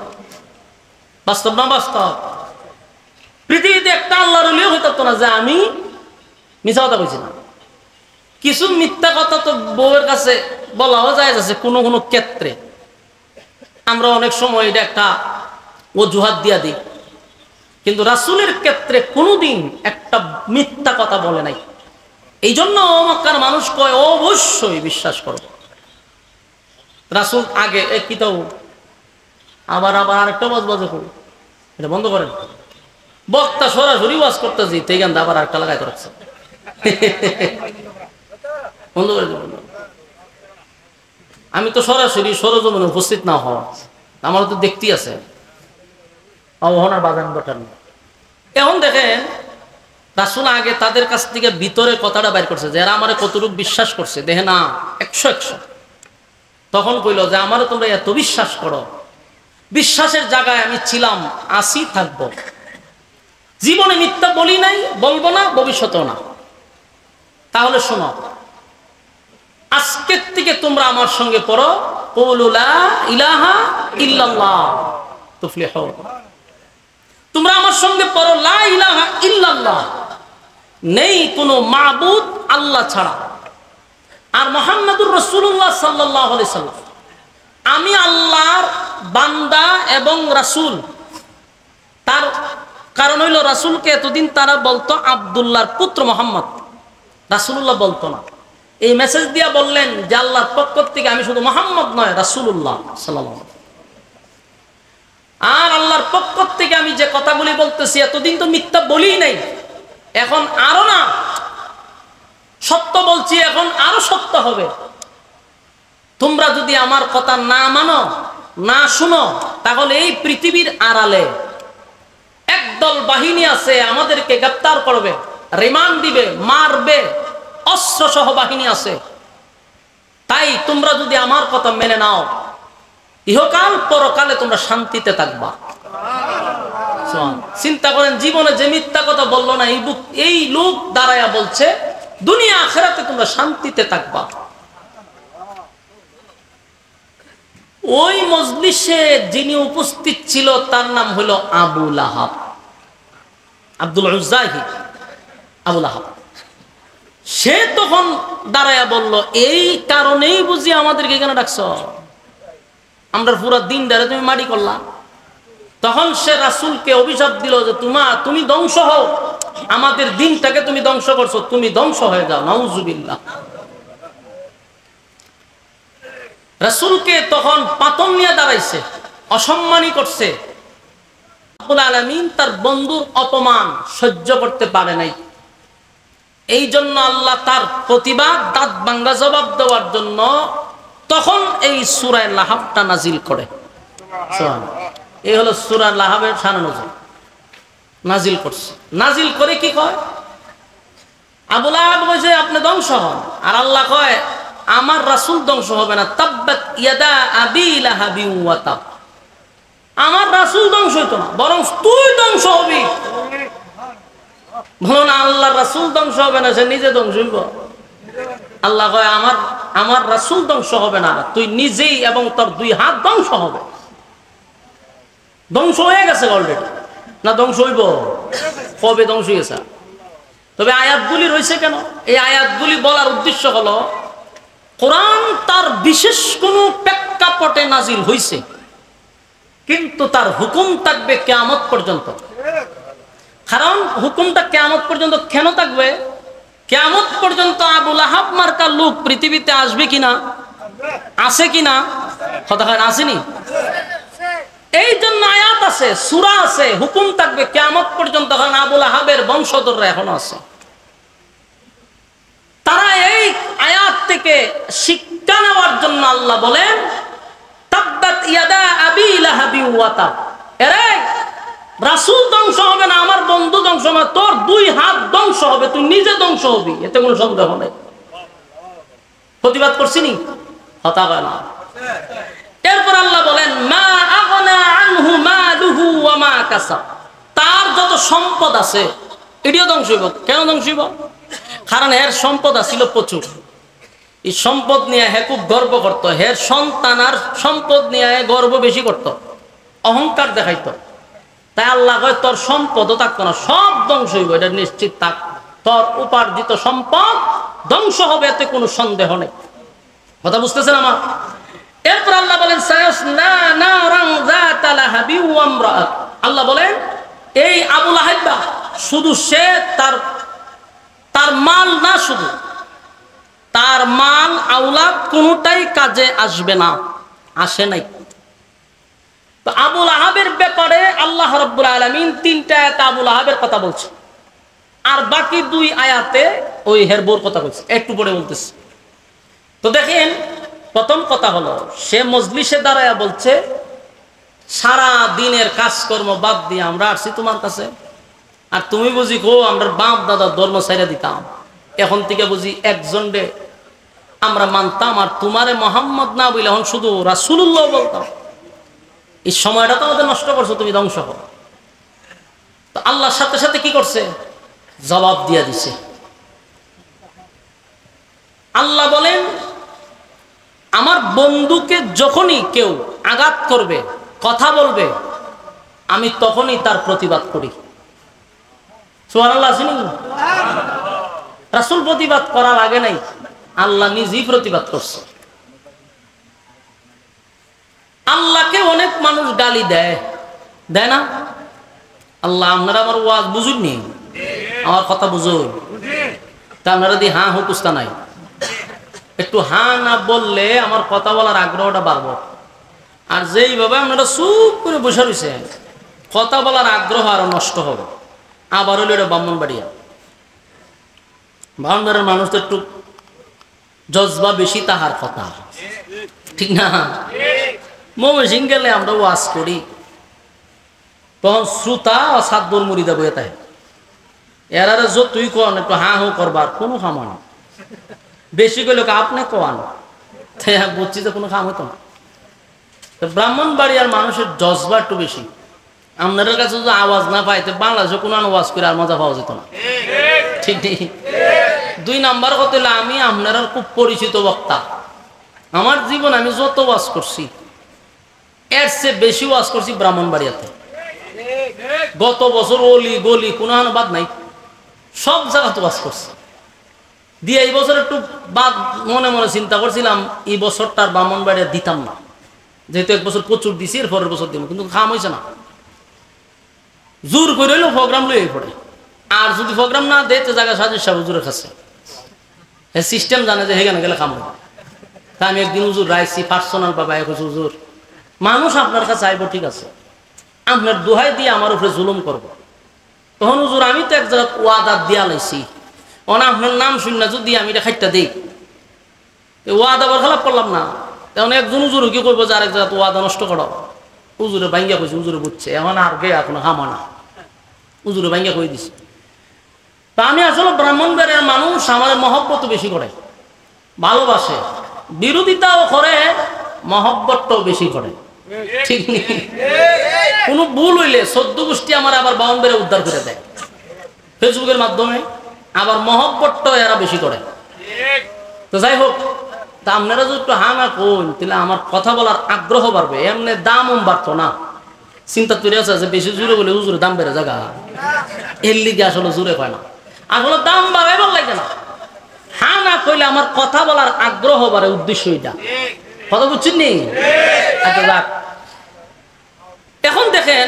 বাস্তব না বাস্তব? পৃথিবীতে একটা আল্লাহর ওলিও হইতো না যে আমি মিথ্যা কথা কইছি না। কিছু মিথ্যা কথা তো বউয়ের কাছে বলাও যায় আছে কোনো কোনো ক্ষেত্রে, আমরা অনেক সময় এটা একটা অজুহাত দিয়া দিই, কিন্তু রাসূলের ক্ষেত্রে কোনোদিন একটা মিথ্যা কথা বলে নাই। এই জন্য মক্কার মানুষ কয় অবশ্যই বিশ্বাস করব। রাসূল আগে কিতাব আবার আরেকটা বজবজ করি, এটা বন্ধ করেন। বক্তা সরাসরি ওয়াজ করতেছি, তাই গান আবার একটা লাগাইতে রাখছে। বন্ধ করে দেবেন। আমি তো সরাসরি সরজমিনে উপস্থিত না হওয়া, আমার তো দেখতেই আছে, অবহনার বাজার দরকার নেই। এখন দেখেন রাসূল আগে তাদের কাছ থেকে ভিতরে কথাটা বাইর করছে যে এরা আমারে কতটুকু বিশ্বাস করছে, দেখে না 100 তখন কইল যে আমারও তোমরা এত বিশ্বাস করো, বিশ্বাসের জায়গায় আমি ছিলাম, আসি, থাকবো। জীবনে মিথ্যা বলি নাই, বলবো না, ভবিষ্যতেও না। তাহলে শোনো, আজকের থেকে তোমরা আমার সঙ্গে পড়ো কুলু লা ইলাহা ইল্লাল্লাহ তুফলিহু। তোমরা আমার সঙ্গে পড়ো লা ইলাহা ইল্লাল্লাহ, নেই কোনো মাবুদ আল্লাহ ছাড়া, আর মুহাম্মদুর রাসূলুল্লাহ সাল্লাল্লাহু আলাইহি সাল্লাম আমি আল্লাহর বান্দা এবং রাসূল। তার কারণ হইল রাসূলকে এতদিন তারা বলতো আব্দুল্লাহর পুত্র মুহাম্মদ, রাসূলুল্লাহ বলতো না। এই মেসেজ দিয়া বললেন যে আল্লাহর পক্ষ থেকে আমি শুধু মুহাম্মদ নয়, রাসূলুল্লাহ সাল্লাল্লাহু আলাইহি ওয়াসাল্লাম। আর আল্লাহর পক্ষ থেকে আমি যে কথাগুলি বলতেছি এতদিন তো মিথ্যা বলি নাই, এখন আরো না, সত্য বলছি, এখন আরো সত্য হবে। তোমরা যদি আমার কথা না মানো, না শুনো, তাহলে এই পৃথিবীর আড়ালে একদল বাহিনী আছে, আমাদেরকে গ্রেফতার করবে, রিমান্ড দিবে, মারবে, অস্ত্র সহ বাহিনী আছে। তাই তোমরা যদি আমার কথা মেনে নাও, ইহকাল পরকালে তোমরা শান্তিতে থাকবা। চিন্তা করেন, জীবনে যে মিথ্যা কথা বললো না, এই লোক দাঁড়ায়া বলছে দুনিয়া আখিরাতে তোমরা শান্তিতে থাকবা। ওই মজলিসে যিনি উপস্থিত ছিল তার নাম হলো আবু লাহাব, আব্দুল উজ্জাহি আবু লাহাব। সে তখন দাঁড়ায়া বলল, এই কারণেই বুঝি আমাদেরকে এখানে ডাকছ, আমরা পুরো দিন দাঁড়ে তুমি মাটি করলা। তখন সে রাসূলকে অভিশাপ দিল যে তুমি ধ্বংস হও, আমাদের দিনটাকে তুমি ধ্বংস করছো, তুমি ধ্বংস হয়ে যাও, নাউজুবিল্লাহ। রাসূলকে তখন পাতন নিয়ে দাঁড়াইছে, অসম্মানী করছে। রব্বুল আলামিন তার বন্ধুর অপমান সহ্য করতে পারে নাই, এই জন্য আল্লাহ তার প্রতিবাদ দাঁত ভাঙ্গা জবাব দেওয়ার জন্য তখন এই সূরা লাহাবটা নাজিল করে। এই হলো সূরা লাহাবের শান নজুল, নাজিল করছে। নাজিল করে কি কয়, আবু লাহাব কইছে আপনি ধ্বংস হন, আর আল্লাহ কয় আমার রাসূল ধ্বংস হবে না। তাব্বাত ইয়াদা আবি লাহাবি ওয়া তাব, আমার রাসূল ধ্বংস হইতো না, বরং তুই ধ্বংস হবি। বলো না আল্লাহর রাসূল ধ্বংস হবে না, সে নিজে ধ্বংস হইব। আল্লাহ কয় আমার রাসূল ধ্বংস হবে না, তুই নিজেই এবং তোর 2 হাত ধ্বংস হবে। ধ্বংস হয়ে গেছে অলরেডি, না ধ্বংস হইব? কবে ধ্বংস হয়েছে? তবে আয়াতগুলি রয়েছে কেন? এই আয়াতগুলি বলার উদ্দেশ্য হলো কোরআন তার বিশেষ কোনো প্রেক্ষাপটে নাজিল হইছে, কিন্তু তার হুকুম থাকবে কিয়ামত পর্যন্ত। কারণ হুকুমটা কিয়ামত পর্যন্ত কেন থাকবে? কিয়ামত পর্যন্ত আবু লাহাব মার্কা লোক পৃথিবীতে আসবে কিনা, আছে কিনা, কথা হয় আসেনি? এই জন্য আয়াত আছে, সূরা আছে, হুকুম থাকবে কিয়ামত পর্যন্ত। কারণ আবু লাহাবের বংশধররা এখনো আছে। তারা এই আয়াত থেকে শিক্ষা নেওয়ার জন্য আল্লাহ বলেন তাব্বাত ইয়াদা আবি লাহাবি ওয়া তাব, এরে রাসূল ধ্বংস হবে না, আমার বন্ধু ধ্বংস হবে না, তোর 2 হাত ধ্বংস হবে, তুই নিজে ধ্বংস হবি, এতে কোনো সন্দেহ নেই। প্রতিবাদ করছিনি, হতা হয় না। এরপর আল্লাহ বলেন মা আগনা আনহু মালুহু ওয়া মা কাসাব, তার যত সম্পদ আছে এটিও ধ্বংস হইব। কেন ধ্বংস হইব? কারণ এর সম্পদ আছিল প্রচুর। এই সম্পদ নিয়ে হে খুব গর্ব করত, হের সন্তান আর সম্পদ নিয়ে গর্ব বেশি করত, অহংকার দেখাইতো। তাই আল্লাহ কয় তোর সম্পদও থাকতো না, সব ধ্বংস হইব, এটা নিশ্চিত থাক। তোর উপার্জিত সম্পদ ধ্বংস হবে, এতে কোনো সন্দেহ নেই। কথা বুঝতেছেন আমার? এরপর আল্লাহ বলেন সায়াসলা নারান যাতা লাহাবি ওয়া ইমরাআত, আল্লাহ বলেন এই আবু লাহাব শুধু সে তার মাল না, শুধু তার মাল আওলাদ কোনটাই কাজে আসবে না, আসে নাই। তো আবুল আহাবের ব্যাপারে আল্লাহ রাব্বুল আলামিন 3টা আয়াতে আবুল আহাবের কথা বলছে, আর বাকি 2 আয়াতে ওই হেরবোর কথা বলছে, একটু পরে বলতেছে। তো দেখেন, প্রথম কথা হলো সে মজলিসে দাঁড়ায়া বলছে, সারা দিনের কাজকর্ম বাদ দিয়ে আমরা আসছি তোমার কাছে, আর তুমি বুঝি কো আমরা বাপ দাদা ধর্ম ছাইরা দিতাম, এখন থেকে বুঝি একজন রে আমরা মানতাম, আর তোমারে মোহাম্মদ না বলে এখন শুধু রাসূলুল্লাহ বলতাম। এই সময়টা তো আমাদের নষ্ট করছো, তুমি ধ্বংস হও। তো আল্লাহর সাথে সাথে কি করছে, জবাব দিয়া দিছে। আল্লাহ বলেন, আমার বন্ধুকে যখনই কেউ আঘাত করবে, কথা বলবে, আমি তখনই তার প্রতিবাদ করি। সুবহানাল্লাহ। রাসূল প্রতিবাদ করার আগে নাই, আল্লাহ নিজেই প্রতিবাদ করছে। আল্লাহকে অনেক মানুষ গালি দেয়, দেয় না? আল্লাহ, আপনারা আমার ওয়াজ বুঝুননি, আমার কথা বুঝুন, তা আপনারা দিয়ে হা হুকুস্তা নাই, একটু হা না বললে আমার কথা বলার আগ্রহটা বাড়বো। আর যেইভাবে আপনারা চুপ করে বসে রয়েছেন, কথা বলার আগ্রহ আরো নষ্ট হবে। আবার হলো এটা ব্রাহ্মণবাড়িয়া, ব্রাহ্মণবাড়িয়ার মানুষ তো একটু জজবা বেশি, তাহার কথা ঠিক না? ময়মনসিংহ গেলে আমরা ওয়াজ করি, তখন শ্রোতা ও সাতবর মুড়িদা বইয়ে থাকে, এরা যতই কন একটু হা হু করবার কোনো খাম না, বেশি গেলে আপনি কন, বুঝছি যে কোনো খাম হতো না। ব্রাহ্মণবাড়িয়ার মানুষের জজবা একটু বেশি। আপনাদের কাছে যদি আওয়াজ না পাইতে বাংলাদেশে কোনো আওয়াজ করে আর মজা পাওয়া যেত না, ঠিক নেই? 2 নাম্বার কথা হলো, আমি আপনারা খুব পরিচিত বক্তা। আমার জীবন আমি যত ওয়াজ করছি এর চেয়ে বেশি ওয়াজ করছি ব্রাহ্মণবাড়িয়াতে। গত বছর অলি গলি কোনো বাদ নাই, সব জায়গাতে ওয়াজ করছি। দিয়ে এই বছর একটু বাদ মনে মনে চিন্তা করছিলাম, এই বছরটার ব্রাহ্মণবাড়িয়া দিতাম না, যেহেতু 1 বছর প্রচুর দিছি, এর পরের বছর দিব, কিন্তু খাম হয়েছে না। জোর করে হইলেও প্রোগ্রাম লইয়ে পড়ে, আর যদি প্রোগ্রাম না দেয় তো জায়গা সাজিদ সাহেব হুজুরের কাছে সিস্টেম জানে যে সেখানে গেলে খাম হবে। তা আমি একদিন হুজুর রাইছি পার্সোনাল বাবা, হুজুর মানুষ আপনার কাছে আইব, ঠিক আছে, আপনার দোহাই দিয়ে আমার উপরে জুলুম করবো। তখন হুজুর, আমি তো এক জায়গায় ওয়াদা দিয়া লাইছি, অনা আপনার নাম শুননা যদি আমি এটা খাইটা দিই, ওয়াদা আবার খেলাপ করলাম না, তখন একজন হুজুর কি করবো যে আরেক জায়গায় ওয়াদা নষ্ট করো। হুজুরে ভাঙ্গা কইছে, হুজুরে বুঝছে, এখন আর গে এখনো হামা না, হুজুরে ভাঙ্গা কই দিছে। তা আমি আসলে ব্রাহ্মণবাড়িয়ার মানুষ আমার মহব্বত বেশি করে, ভালোবাসে, বিরোধিতাও করে, মহব্বতটাও বেশি করে, ঠিক নেই? কোনো ভুল হইলে 14 গোষ্ঠী আমার আবার বাউন্ডারি উদ্ধার করে দেয় ফেসবুকের মাধ্যমে, আবার মহব্বতটাও এরা বেশি করে। তো যাই হোক, তা আপনারা যদি একটু হা না কোন, তাহলে আমার কথা বলার আগ্রহ বাড়বে, এমনি দামও বাড়তো না। চিন্তা তৈরি আছে যে বেশি জোরে বলে হুজুরে দাম বেড়ে জায়গা, এর লিগে আসলে জোরে হয় না, আসলে দাম বাড়াইবার লাগে না। হা না কইলে আমার কথা বলার আগ্রহ বাড়ে, উদ্দেশ্য এটা, কথা বুঝছেন নি? আচ্ছা যাক, এখন দেখেন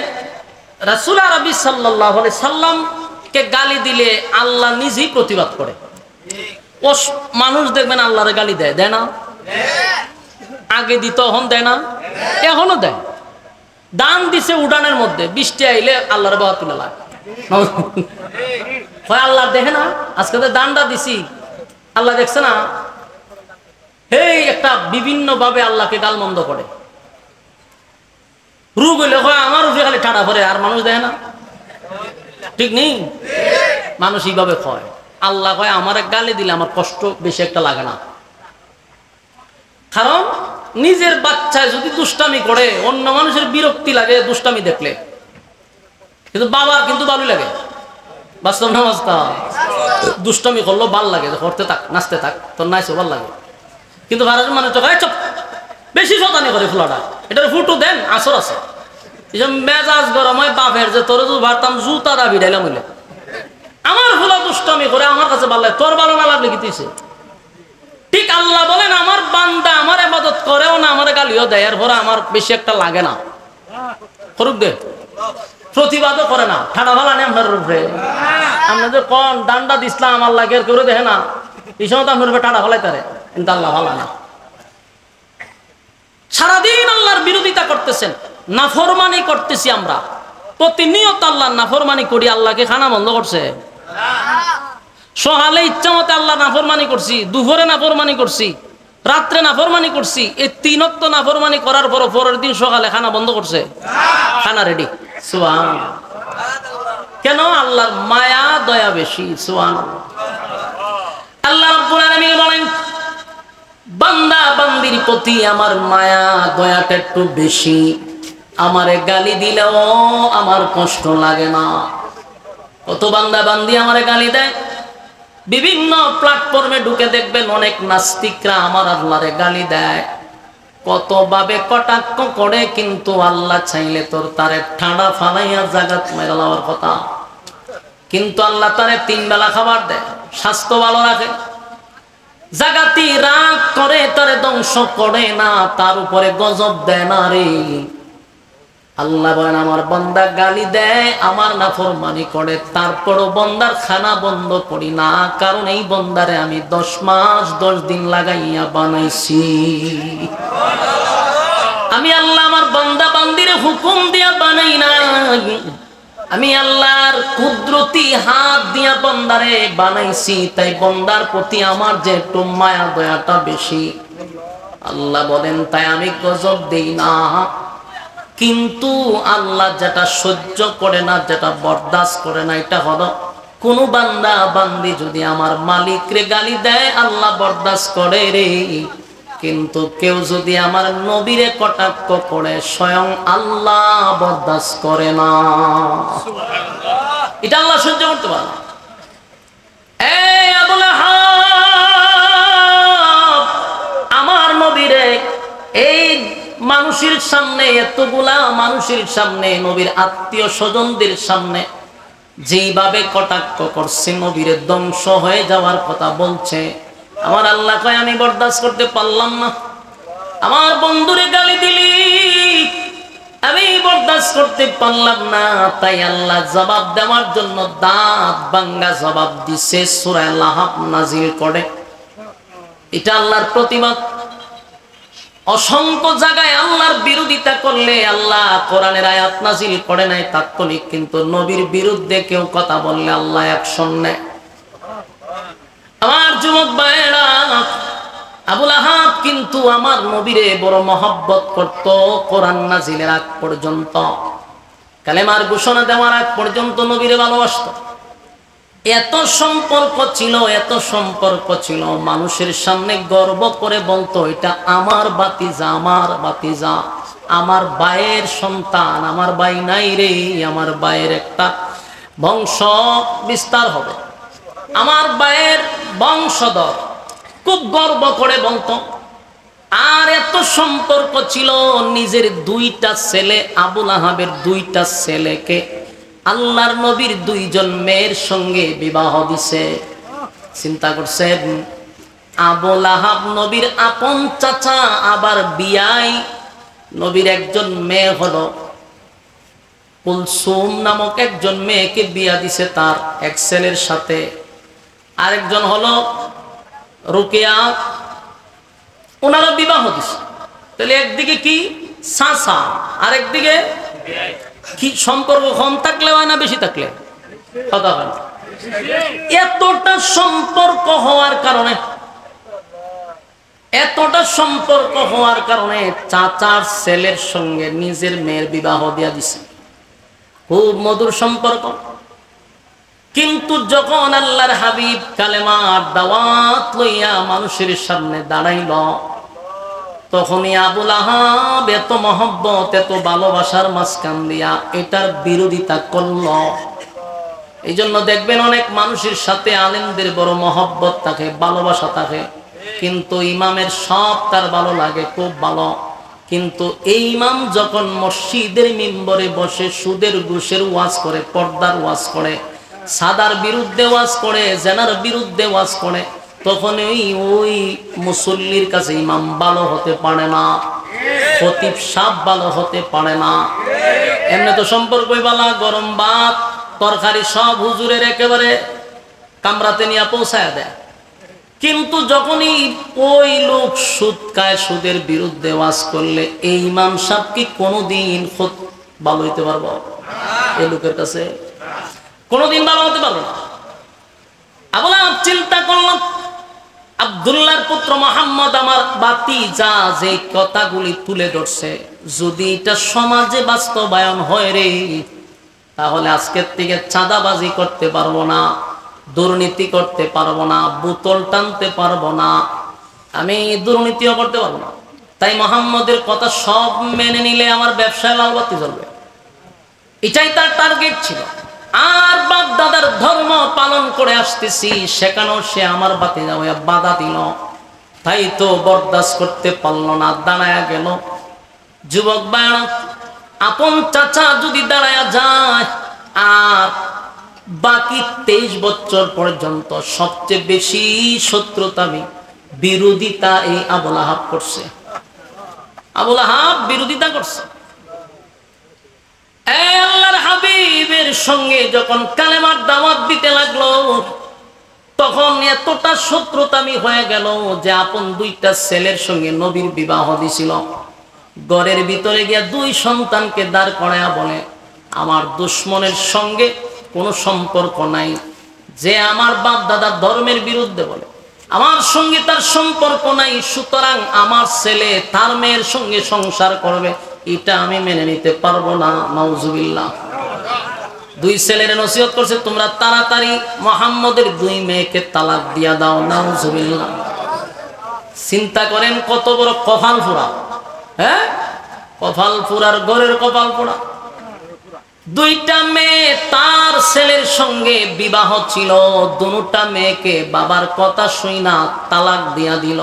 রাসূল আরবি সাল্লাল্লাহু আলাইহি সাল্লামকে গালি দিলে আল্লাহ নিজেই প্রতিবাদ করে। ও মানুষ দেখবেন আল্লাহরে গালি দেয়, দেয় না? আগে দিত, এখন দেয় না? এখনো দেয়। দান দিছে উড়ানের মধ্যে, বৃষ্টি আইলে আল্লাহর বাবা তুলে লাগে, আল্লাহ দেখে না? আজকে তো দানটা দিছি, আল্লাহ দেখছে না? এই একটা বিভিন্ন ভাবে আল্লাহকে গালমন্দ করে। রোগ হইলে আমার উপরে খালি ঠাড়া পরে, আর মানুষ দেখে না, ঠিক নেই? মানুষ এইভাবে কয়, আল্লাহ কয় আমার এক গালি দিলে আমার কষ্ট বেশি একটা লাগে না, কারণ নিজের বাচ্চায় যদি দুষ্টামি করে অন্য মানুষের বিরক্তি লাগে দুষ্টামি দেখলে, কিন্তু বাবার কিন্তু ভালো লাগে। বাস্তব না বাস্তব? দুষ্টামি করলো ভাল লাগে, করতে থাক, নাচতে থাক, তোর নাচও ভাল লাগে। কিন্তু ভারতের মানুষ চপ বেশি শতানি করে, ফুলাটা এটার ফুটো দেন, আসর আছে, এসব মেজাজ গরম হয় বাপের, যে তোর ভারতাম জুতা দা ভিড়াইলাম হইলে, আমার ফুলা দুষ্টামি করে আমার কাছে ভাল লাগে, তোর ভালো না লাগলে কি তুইছে? ঠিক আল্লাহ বলেন, আমার বান্দা আমার ইবাদত করেও না, আমার গালিও দেয়, এর পরে আমার বেশি একটা লাগে না, করুক দে, প্রতিবাদও করে না, ঠাডা ভালা নেই আপনার উপরে। আপনাদের কোন ডান্ডা দিসলাম আল্লাহ কেউ কেউ দেখে না, এই সময় তো আপনার উপরে ঠাডা ভালাই তারে, কিন্তু আল্লাহ ভালা না, সারাদিন আল্লাহর বিরোধিতা করতেছেন। নাফরমানি করতেছি আমরা, প্রতিনিয়ত আল্লাহর নাফরমানি করি। আল্লাহকে খানা বন্ধ করছে? সকালে ইচ্ছা মতো আল্লাহ নাফরমানি করছি, দুপুরে নাফরমানি করছি, রাত্রে নাফরমানি করছি। এই তিনত নাফরমানি করার পর পরের দিন সকালে খানা বন্ধ করছে? খানা রেডি। সুবহানাল্লাহ। কেন? আল্লাহর মায়া দয়া বেশি। সুবহানাল্লাহ। আল্লাহ রাব্বুল আলামিন বলেন, বান্দা বান্দির প্রতি আমার মায়া দয়াটা একটু বেশি। আমারে গালি দিলেও আমার কষ্ট লাগে না। কত বান্দা বান্দি আমারে গালি দেয়। বিভিন্ন প্ল্যাটফর্মে ঢুকে দেখবেন অনেক নাস্তিকরা আমার আল্লাহরে গালি দেয়, কতভাবে কটাক্ষ করে, কিন্তু আল্লাহ চাইলে তোর তারে ঠান্ডা ফালাইয়া জাগাত মেরে লওয়ার কথা। কিন্তু আল্লাহ তারে 3 বেলা খাবার দেয়, স্বাস্থ্য ভালো রাখে। জাগাতি রাগ করে তারে ধ্বংস করে না, তার উপরে গজব দেয় না রে। আল্লাহ বলেন, আমার বান্দা গালি দেয়, আমার নাফরমানি করে, তারপরও বান্দার খানা বন্ধ করি না, কারণ এই বান্দারে আমি 10 মাস 10 দিন লাগাইয়া বানাইছি। আমি আল্লাহ আমার বান্দা বান্দিরে হুকুম দিয়া বানাই না, আমি আল্লাহর কুদরতি হাত দিয়া বান্দারে বানাইছি। তাই বান্দার প্রতি আমার যে একটু মায়া দয়াটা বেশি। আল্লাহ বলেন, তাই আমি গজব দেই না। কিন্তু আল্লাহ যেটা সহ্য করে না, যেটা বরদাস্ত করে না, এটা হলো কোন বান্দা বান্দি যদি আমার মালিকরে গালি দেয় আল্লাহ বরদাস্ত করে রে, কিন্তু কেউ যদি আমার নবীরে কটাক্ষ করে স্বয়ং আল্লাহ বরদাস্ত করে না। এটা আল্লাহ সহ্য করতে পারে না। এই আবু লাহাব আমার নবীরে এই মানুষের সামনে, এতগুলা মানুষের সামনে, নবীর আত্মীয় স্বজনদের সামনে যেভাবে কটাক্ষ করছে, নবীরে ধ্বংস হয়ে যাওয়ার কথা বলছে, আমার আল্লাহ কয় আমি বরদাস্ত করতে পারলাম না। আমার বন্ধুরে গালি দিলি, আমি বরদাস্ত করতে পারলাম না। তাই আল্লাহ জবাব দেওয়ার জন্য দাঁত ভাঙ্গা জবাব দিছে, সূরা লাহাব নাজিল করে। এটা আল্লাহর প্রতিবাদ। অসংখ্য জায়গায় আল্লাহর বিরোধিতা করলে আল্লাহ কোরআনের আয়াত নাজিল করে নাই তাৎক্ষণিক, কিন্তু নবীর বিরুদ্ধে কেউ কথা বললে আল্লাহ অ্যাকশন নেয়। আমার যুবক ভাইরা, আবু লাহাব কিন্তু আমার নবীরে বড় মহব্বত করত। কোরআন নাজিলের আগ পর্যন্ত, কালেমার ঘোষণা দেওয়ার আগ পর্যন্ত নবীরে ভালোবাসত। এত সম্পর্ক ছিল, এত সম্পর্ক ছিল, মানুষের সামনে গর্ব করে বলতো, এটা আমার ভাতিজা, আমার ভাতিজা, আমার ভাইয়ের সন্তান, আমার ভাই নাই রে, আমার ভাইয়ের একটা বংশ বিস্তার হবে, আমার ভাইয়ের বংশধর, খুব গর্ব করে বলতো। আর এত সম্পর্ক ছিল, নিজের 2টা ছেলে, আবু লাহাবের 2টা ছেলেকে আল্লাহর নবীর 2জন মেয়ের সঙ্গে বিবাহ দিছে। চিন্তা করছেন, আবু লাহাব নবীর আপন চাচা, আবার বিয়াই নবীর একজন মেয়ে হলো কুলসুম নামক একজন মেয়েকে বিয়া দিছে তার এক ছেলের সাথে। আরেকজন হলো রুকিয়া, ওনারা বিবাহ দিছে। তাহলে একদিকে কি চাচা, আরেকদিকে কি সম্পর্ক কম থাকলে হয় না বেশি থাকলে কথা হয়? এতটা সম্পর্ক হওয়ার কারণে, এতটা সম্পর্ক হওয়ার কারণে চাচার ছেলের সঙ্গে নিজের মেয়ের বিবাহ দিয়া দিছে। খুব মধুর সম্পর্ক। কিন্তু যখন আল্লাহর হাবিব কালেমার দাওয়াত লইয়া মানুষের সামনে দাঁড়াইল, তখনই আবু লাহাব এত মহব্বত, এত ভালোবাসার মাঝখান দিয়া এটার বিরোধিতা করল। এই জন্য দেখবেন অনেক মানুষের সাথে আলেমদের বড় মহব্বত থাকে, ভালোবাসা থাকে, কিন্তু ইমামের সব তার ভালো লাগে, খুব ভালো। কিন্তু এই ইমাম যখন মসজিদের মিম্বরে বসে সুদের ঘুষের ওয়াজ করে, পর্দার ওয়াজ করে, সাদার বিরুদ্ধে ওয়াজ করে, জেনার বিরুদ্ধে ওয়াজ করে, তখন ওই মুসল্লির কাছে ইমাম ভালো হতে পারে না, খতিব সাহেব ভালো হতে পারে না। এমনি তো সম্পর্কই বালা, গরম ভাত তরকারি সব হুজুরের একেবারে কামরাতে নিয়ে পৌঁছায় দেয়, কিন্তু যখনই ওই লোক সুদ খায়, সুদের বিরুদ্ধে ওয়াজ করলে এই ইমাম সাহেব কি কোনোদিন খুদ ভালো হইতে পারবো? এই লোকের কাছে কোনোদিন ভালো হতে পারবো না। আবু লাহাব চিন্তা করলাম, আব্দুল্লাহর পুত্র মুহাম্মদ আমার ভাতিজা যে কথাগুলি তুলে ধরছে, যদি এটা সমাজে বাস্তবায়ন হয় রে, তাহলে আজকের থেকে চাঁদাবাজি করতে পারবো না, দুর্নীতি করতে পারবো না, বোতল টানতে পারবো না, আমি দুর্নীতিও করতে পারবো না। তাই মুহাম্মদের কথা সব মেনে নিলে আমার ব্যবসায় লাল বাতি জ্বলবে, এটাই তার টার্গেট ছিল। আর বাপ দাদার ধর্ম পালন করে আসতেছি, সেখানেও সে আমার ভাতিজা হইয়া বাধা দিল। তাই তো বরদাস্ত করতে পারলো না, দাঁড়ায়া গেল। যুবক বায়না, আপন চাচা যদি দাঁড়ায়া যায়, আর বাকি 23 বছর পর্যন্ত সবচেয়ে বেশি শত্রুতামি বিরোধিতা এই আবু লাহাব করছে। আবু লাহাব বিরোধিতা করছে। আল্লাহর হাবিবের সঙ্গে যখন কালেমার দাওয়াত দিতে লাগলো, তখন এতটা শত্রুতামি হয়ে গেল যে আপন 2টা ছেলের সঙ্গে নবীর বিবাহ দিছিল। ঘরের ভিতরে গিয়া 2 সন্তানকে দাঁড় করায়া বলে, আমার দুশ্মনের সঙ্গে কোনো সম্পর্ক নাই, যে আমার বাপ দাদার ধর্মের বিরুদ্ধে বলে, আমার সঙ্গে তার সম্পর্ক নাই, সুতরাং আমার ছেলে তার মেয়ের সঙ্গে সংসার করবে, এটা আমি মেনে নিতে পারবো না। নাউজুবিল্লাহ। 2 ছেলের নসিহত করছে, তোমরা তাড়াতাড়ি মুহাম্মদের 2 মেয়েকে তালাক দিয়া দাও। নাউজুবিল্লাহ। চিন্তা করেন কত বড় কপাল পোড়া, হ্যাঁ, কপাল পোড়ার ঘরের কপাল পোড়া। 2টা মেয়ে তার ছেলের সঙ্গে বিবাহ ছিল, 2টা মেয়েকে বাবার কথা শুইনা তালাক দিয়া দিল।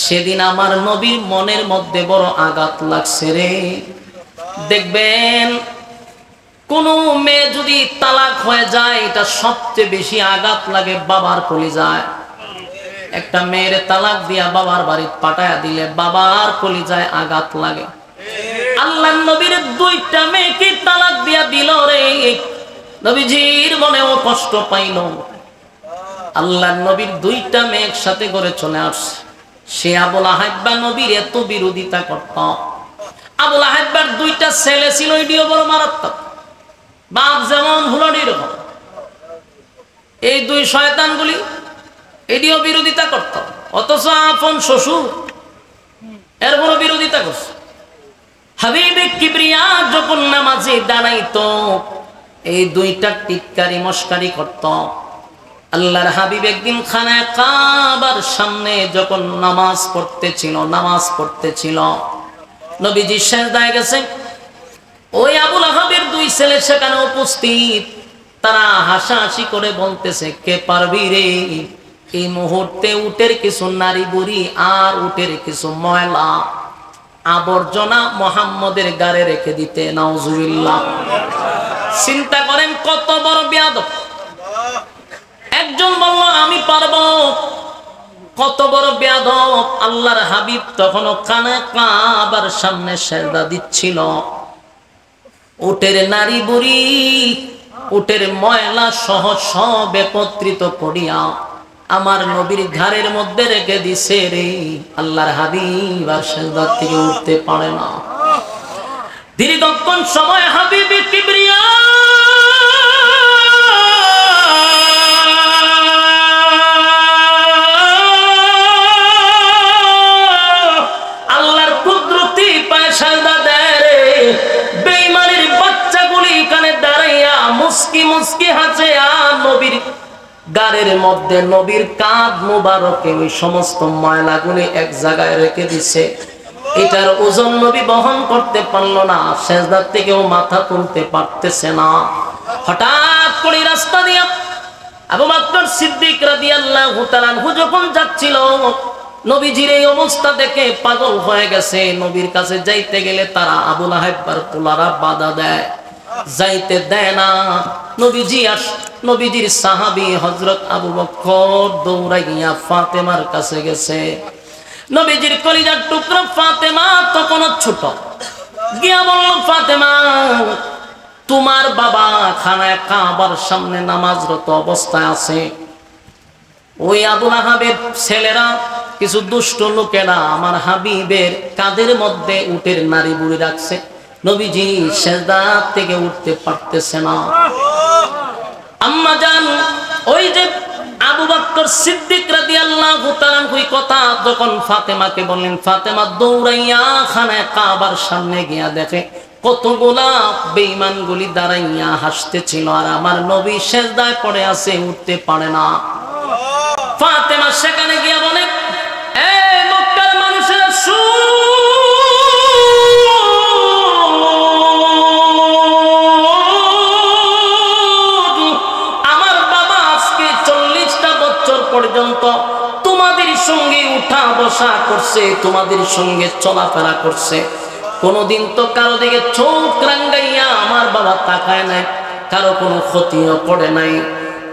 সেদিন আমার নবীর মনের মধ্যে বড় আঘাত লাগছে রে। দেখবেন কোন মেয়ে যদি তালাক হয়ে যায়, এটা সবচেয়ে বেশি আঘাত লাগে বাবার কলিজায়। একটা মেয়ের তালাক দিয়া বাবার বাড়ি পাঠায়া দিলে বাবার কলিজায় আঘাত লাগে। আল্লাহর নবীর 2টা মেয়েকে তালাক দিয়া দিল রে, নবীজির মনেও কষ্ট পাইল। আল্লাহর নবীর 2টা মেয়ে একসাথে করে চলে আসছে। সে আবু লাহাব নবীর এত বিরোধিতা করত। আবু লাহাবের 2টা ছেলে ছিল, এটিও বড় মারাত্মক। বাপ যেমন হলো এরকম, এই 2 শয়তানগুলি এটিও বিরোধিতা করত। অথচ আপন শ্বশুর এর বড় বিরোধিতা করছে। হাবিবে কিবরিয়া যখন নামাজে দাঁড়াইতো, এই 2টা টিটকারি মস্কারি করত। আল্লাহর হাবিব একদিন খানায়ে কাবার সামনে যখন নামাজ পড়তেছিল, নবীজি সিজদায় গেছে। ওই আবু লাহাবের 2 ছেলে সেখানে উপস্থিত। তারা হাসাহাসি করে বলতেছে, কে পারবি রে এই মুহূর্তে উটের কিছু নারী বুড়ি আর উটের কিছু ময়লা আবর্জনা মুহাম্মদের গায়ে রেখে দিতে। নাউজুবিল্লাহ। চিন্তা করেন কত বড় বেয়াদব। একজন বলল আমি পারবো, কত বড় বেয়াদব। আল্লাহর হাবিব তখনও খানায়ে কাবার সামনে সিজদা দিচ্ছিল। উটের নারী বুড়ি, উটের ময়লা সহ সব একত্রিত করিয়া আমার নবীর ঘাড়ের মধ্যে রেখে দিছে রে। আল্লাহর হাবিব আর সিজদা থেকে উঠতে পারে না। দীর্ঘক্ষণ সময় হাবিবে কিবরিয়া আল্লাহর কুদরতি পায় সিজদা দেয় রে। বেঈমানের বাচ্চাগুলি এখানে দাঁড়াইয়া মুস্কি মুস্কি হাসে, আর নবীর গাড়ের মধ্যে নবীর কাঁধ মুবারকে ওই সমস্ত ময়লাগুলি এক জায়গায় রেখে দিছে। এটার ওজন নবী বহন করতে পারলো না, সিজদার থেকেও মাথা তুলতে পারতেছে না। হঠাৎ করে রাস্তা দিয়া আবু বকর সিদ্দিক রাদিয়াল্লাহু তাআলা আনহু যখন যাচ্ছিল, নবীজির এই অবস্থা দেখে পাগল হয়ে গেছে। নবীর কাছে যাইতে গেলে তারা আবু লাহাবের পোলারা বাধা দেয়, যাইতে দেয় না। নবীজির সাহাবী হযরত আবু বকর দৌড়াইয়া ফাতেমার কাছে গেছে। নবীজির কলিজার টুকরা ফাতেমা তখন ছোট, গিয়া বলল, ফাতেমা তোমার বাবা খানায়ে কাবার সামনে নামাজরত অবস্থায় আছে, ওই আবু লাহাবের ছেলেরা কিছু দুষ্ট লোকেরা আমার হাবিবের কাঁধের মধ্যে উটের নাড়ি বুড়ি রাখছে। নবীজি সিজদা থেকে উঠতে পারতেছে না। আম্মা জান ওই যে আবু বকর সিদ্দিক রাদিয়াল্লাহু তাআলা ওই কথা যখন ফাতেমাকে বললেন, ফাতেমা দৌড়াইয়া খানায় কাবার সামনে গিয়া দেখে কতগুলা বেঈমানগুলি দাঁড়াইয়া হাসতেছিল, আর আমার নবী সিজদায় পড়ে আছে, উঠতে পারে না। ফাতেমা সেখানে গিয়া বলে, এই মক্কার মানুষেরা আমার বাবা আজকে 40টা বছর পর্যন্ত তোমাদের সঙ্গে উঠা বসা করছে, তোমাদের সঙ্গে চলাফেরা করছে, কোনদিন তো কারো দিকে চোখ রাঙ্গাইয়া আমার বাবা তাকায় নাই, কারো কোনো ক্ষতিও করে নাই।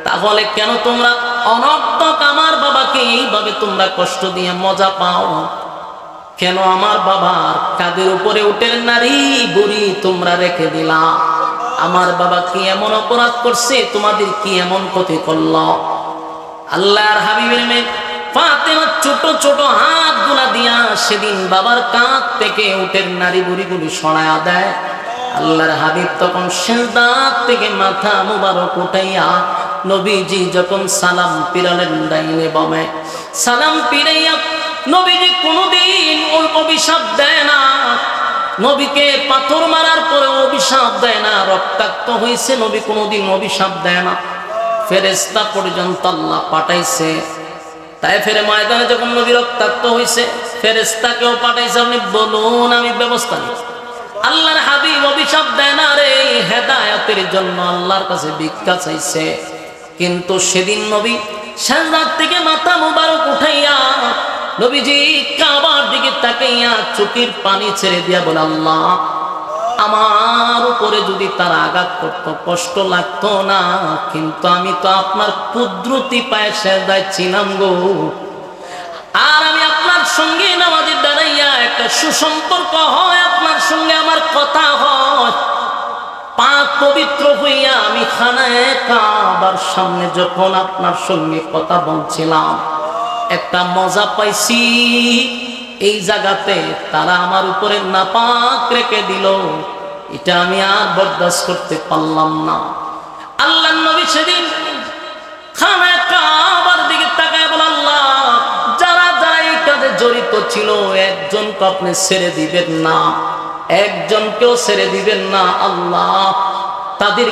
তাহলে কেন তোমরা অনর্থক আমার বাবাকে এইভাবে তোমরা কষ্ট দিয়ে মজা পাও? কেন আমার বাবার কাঁধের উপরে উটের নারী বুড়ি তোমরা রেখে দিলা? আমার বাবা কি এমন অপরাধ করছে? তোমাদের কি এমন ক্ষতি করল? আল্লাহর হাবিবের মেয়ে ফাতেমা ছোট ছোট হাত গুলা দিয়া সেদিন বাবার কাঁধ থেকে উটের নারী বুড়িগুলি সরায়া দেয়। আল্লাহর হাবিব তখন সিজদা থেকে মাথা মুবারক উঠাইয়া নবীজি যখন সালাম পিরালেন ডাইনে বামে, সালাম পিরাইয়া নবীজি কোনদিন ওই অভিশাপ দেয় না। নবীকে পাথর মারার পরে অভিশাপ দেয় না, রক্তাক্ত হয়েছে নবী কোনদিন অভিশাপ দেয় না। ফেরেশতা পর্যন্ত আল্লাহ পাঠাইছে। তাই ফেরে ময়দানে যখন নবী রক্তাক্ত হয়েছে ফেরেশতাকেও পাঠাইছে, আপনি বলুন আমি ব্যবস্থা নিই। আল্লাহর হাবিব অভিশাপ দেয় না রে, হেদায়েতের জন্য আল্লাহর কাছে ভিক্ষা চাইছে। কিন্তু সেদিন নবী সিজদা থেকে মাথা মুবারক উঠাইয়া নবীজি কাবার দিকে তাকাইয়া চোখের পানি ছেড়ে দিয়া বলে, আল্লাহ আমার উপরে যদি তারা আঘাত করতো কষ্ট লাগতো না, কিন্তু আমি তো আপনার কুদরতি পায়ে সিজদায় ছিলাম গো, আর আমি আপনার সঙ্গে নামাজে দাঁড়াইয়া একটা সুসম্পর্ক হয়, আপনার সঙ্গে আমার কথা হয়, পাক পবিত্র হইয়া আমি খানায় কাবার সামনে যখন আপনার সঙ্গে কথা বলছিলাম একটা মজা পাইছি। এই জায়গাতে তারা আমার উপরে নাপাক রেখে দিল, এটা আমি আর বরদাস্ত করতে পারলাম না। আল্লাহর নবী সেদিন খানায় কাবার দিকে তাকায় বলে, আল্লাহ যারা যারা এই কাজে জড়িত ছিল একজনকে আপনি ছেড়ে দিবেন না, একজনকেও ছেড়ে দিবেন না আল্লাহ, তাদের